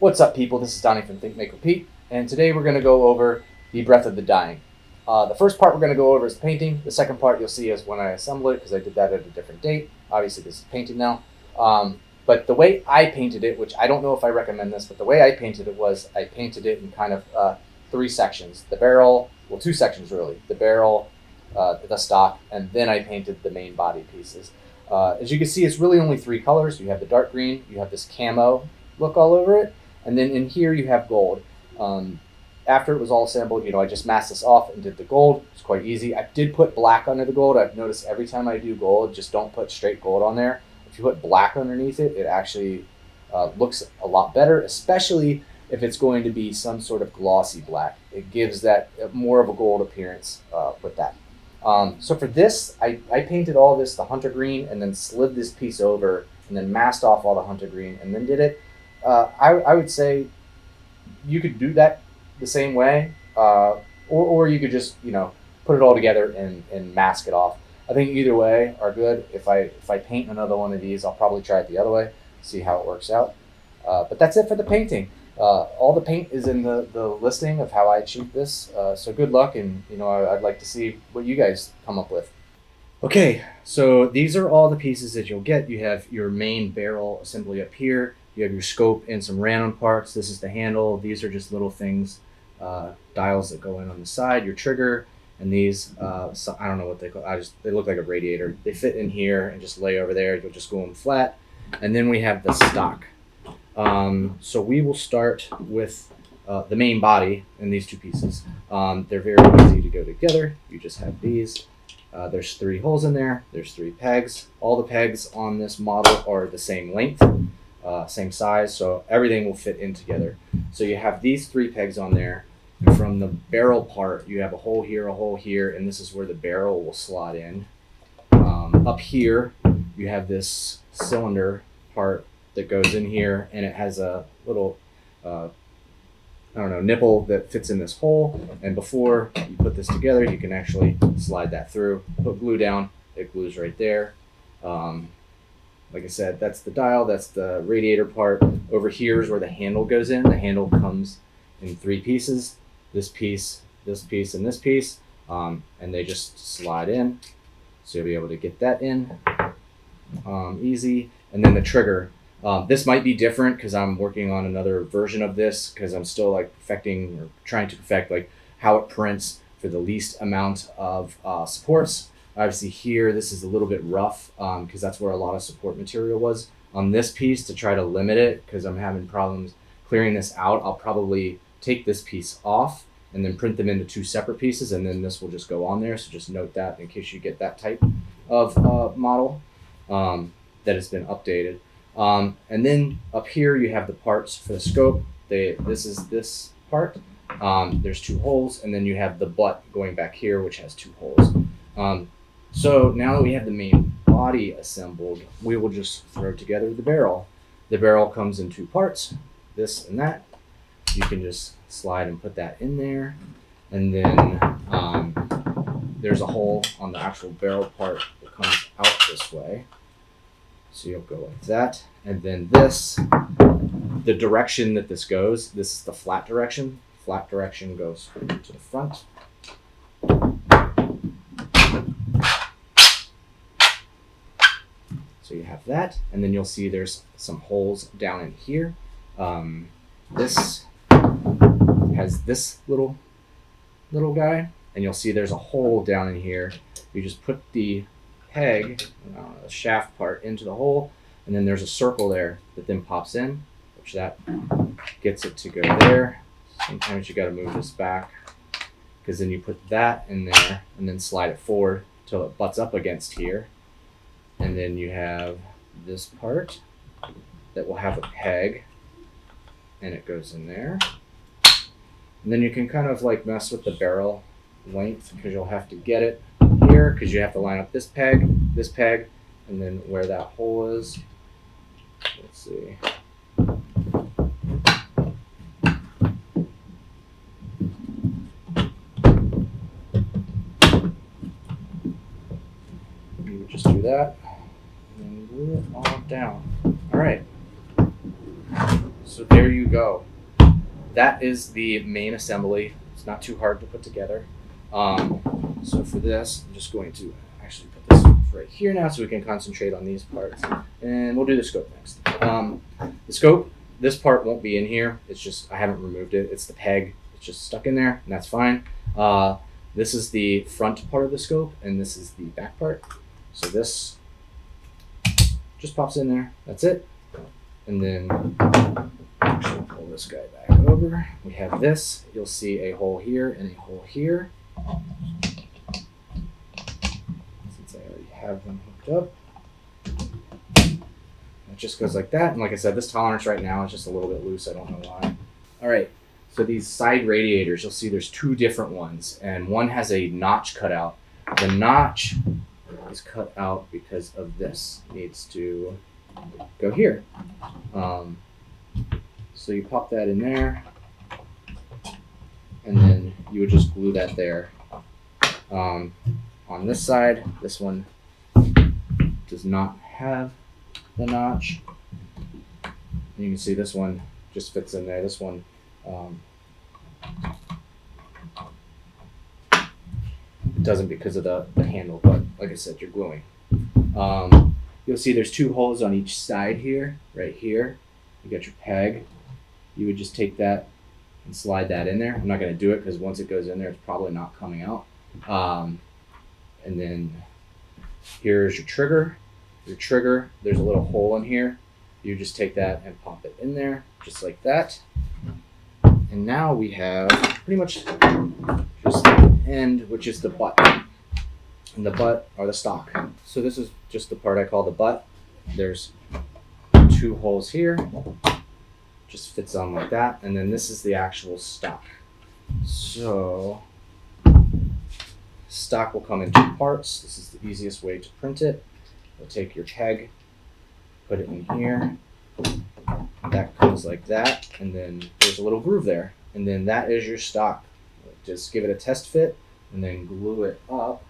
What's up, people? This is Donnie from Think Make Repeat, and today we're going to go over the Breath of the Dying. The first part we're going to go over is the painting. The second part you'll see is when I assemble it, because I did that at a different date. Obviously, this is painting now. But the way I painted it, which I don't know if I recommend this, but the way I painted it was I painted it in kind of three sections. The barrel, well, two sections really. The barrel, the stock, and then I painted the main body pieces. As you can see, it's really only three colors. You have the dark green, you have this camo look all over it, and then in here you have gold. After it was all assembled, I just masked this off and did the gold. It's quite easy. I did put black under the gold. I've noticed every time I do gold, just don't put straight gold on there. If you put black underneath it, it actually looks a lot better, especially if it's going to be some sort of glossy black. It gives that more of a gold appearance with that. So for this, I painted all this the hunter green and then slid this piece over and then masked off all the hunter green and then did it. I would say you could do that the same way, or you could just put it all together and mask it off. I think either way are good. If I paint another one of these, I'll probably try it the other way, see how it works out. But that's it for the painting. All the paint is in the listing of how I achieved this. So good luck, and I'd like to see what you guys come up with. Okay, so these are all the pieces that you'll get. You have your main barrel assembly up here. You have your scope and some random parts. This is the handle. These are just little things, dials that go in on the side. Your trigger, and these, so I don't know what they call. They look like a radiator. They fit in here and just lay over there. You'll just go in flat, and then we have the stock. So we will start with the main body in these two pieces. They're very easy to go together. You just have these. There's 3 holes in there. There's 3 pegs. All the pegs on this model are the same length, same size, so everything will fit in together. So you have these 3 pegs on there. From the barrel part, you have a hole here, and this is where the barrel will slot in. Up here, you have this cylinder part that goes in here, and it has a little nipple that fits in this hole, and before you put this together you can actually slide that through, put glue down, it glues right there. Like I said, that's the dial, that's the radiator part. Over here is where the handle goes in. The handle comes in 3 pieces, this piece, and this piece, and they just slide in, so you'll be able to get that in easy. And then the trigger. This might be different because I'm working on another version of this, because I'm still perfecting or trying to perfect how it prints for the least amount of supports. Obviously here, this is a little bit rough because that's where a lot of support material was. On this piece, to try to limit it, because I'm having problems clearing this out, I'll probably take this piece off and then print them into 2 separate pieces, and then this will just go on there. So just note that in case you get that type of model that has been updated. And then up here you have the parts for the scope. This is this part. There's 2 holes, and then you have the butt going back here, which has 2 holes. So now that we have the main body assembled, we will just throw together the barrel. The barrel comes in 2 parts, this and that. You can just slide and put that in there, and then there's a hole on the actual barrel part that comes out this way. So you'll go like that, and then this, the direction that this goes, this is the flat direction. Flat direction goes to the front. So you have that, and then you'll see there's some holes down in here. This has this little guy, and you'll see there's a hole down in here. You just put the peg, the shaft part, into the hole, and then there's a circle there that then pops in, which that gets it to go there. Sometimes you got to move this back, because then you put that in there and then slide it forward till it butts up against here, and then you have this part that will have a peg, and it goes in there. And then you can kind of mess with the barrel length, because you'll have to get it here, because you have to line up this peg, and then where that hole is. Let's see. You would just do that and glue it all down. All right. So there you go. That is the main assembly. It's not too hard to put together. So for this, I'm just going to actually put this right here now so we can concentrate on these parts. And we'll do the scope next. The scope, this part won't be in here. It's just, I haven't removed it. It's the peg. It's just stuck in there, and that's fine. This is the front part of the scope, and this is the back part. So this just pops in there. That's it. And then actually pull this guy back over. We have this. You'll see a hole here and a hole here. Since I already have them hooked up. It just goes like that. And like I said, this tolerance right now is just a little bit loose. I don't know why. All right. So these side radiators, you'll see there's two different ones, and one has a notch cut out. The notch is cut out because of this. It needs to go here. So you pop that in there, and then you would just glue that there. On this side, this one does not have the notch. And you can see this one just fits in there. This one it doesn't because of the handle, but like I said, you're gluing. You'll see there's two holes on each side here, right here. You got your peg. You would just take that and slide that in there. I'm not going to do it because once it goes in there, it's probably not coming out. And then here's your trigger. Your trigger, there's a little hole in here. You just take that and pop it in there, just like that. And now we have pretty much just the end, which is the butt. And the butt are the stock. So this is just the part I call the butt. There's two holes here. Just fits on like that. And then this is the actual stock. So stock will come in two parts. This is the easiest way to print it. You'll take your peg, put it in here. That comes like that, and then there's a little groove there, and then that is your stock. Just give it a test fit, and then glue it up.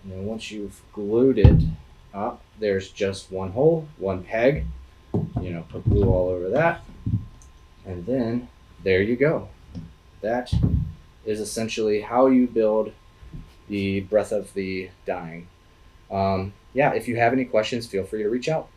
And then once you've glued it up, there's just one hole, one peg. You know, put glue all over that, and then there you go. That is essentially how you build the Breath of the Dying. Yeah, if you have any questions, feel free to reach out.